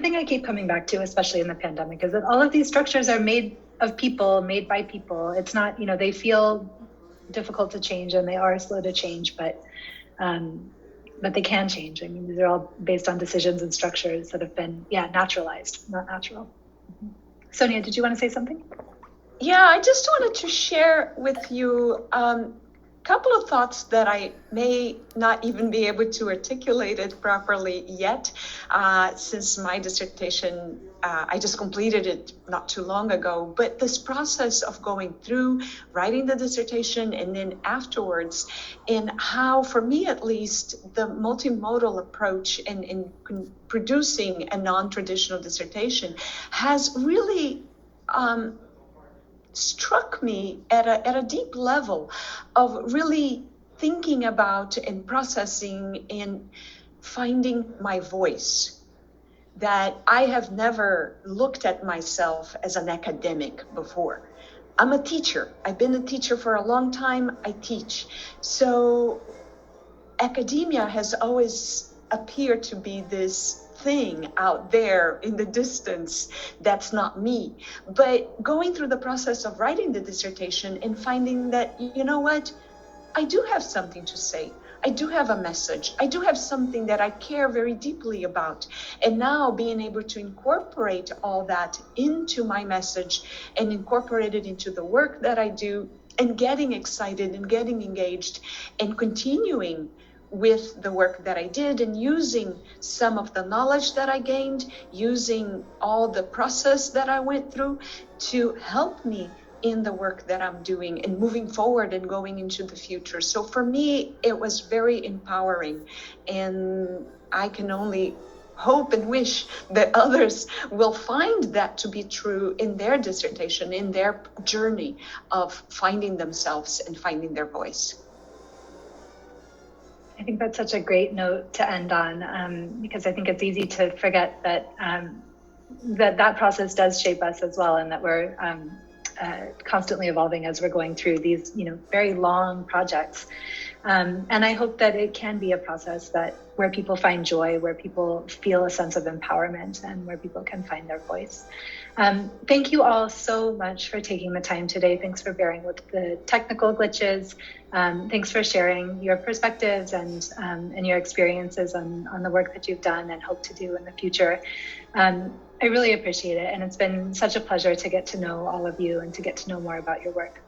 thing I keep coming back to, especially in the pandemic, is that all of these structures are made of people, made by people. It's not, they feel difficult to change and they are slow to change, but they can change. I mean, these are all based on decisions and structures that have been, naturalized, not natural. Sonia, did you want to say something? Yeah, I just wanted to share with you couple of thoughts that I may not even be able to articulate it properly yet, since my dissertation, I just completed it not too long ago. But this process of going through, writing the dissertation, and then afterwards, and how, for me at least, the multimodal approach in producing a non-traditional dissertation has really struck me at a deep level of really thinking about and processing and finding my voice. That I have never looked at myself as an academic before. I'm a teacher. I've been a teacher for a long time. I teach. So academia has always appeared to be this thing out there in the distance that's not me. But going through the process of writing the dissertation and finding that, you know what, I do have something to say. I do have a message. I do have something that I care very deeply about. And now being able to incorporate all that into my message and incorporate it into the work that I do, and getting excited and getting engaged and continuing with the work that I did, and using some of the knowledge that I gained, using all the process that I went through to help me in the work that I'm doing and moving forward and going into the future. So for me, it was very empowering, and I can only hope and wish that others will find that to be true in their dissertation, in their journey of finding themselves and finding their voice. I think that's such a great note to end on, because I think it's easy to forget that that process does shape us as well, and that we're constantly evolving as we're going through these, very long projects. And I hope that it can be a process where people find joy, where people feel a sense of empowerment, and where people can find their voice. Thank you all so much for taking the time today. Thanks for bearing with the technical glitches. Thanks for sharing your perspectives and your experiences on the work that you've done and hope to do in the future. I really appreciate it. And it's been such a pleasure to get to know all of you and to get to know more about your work.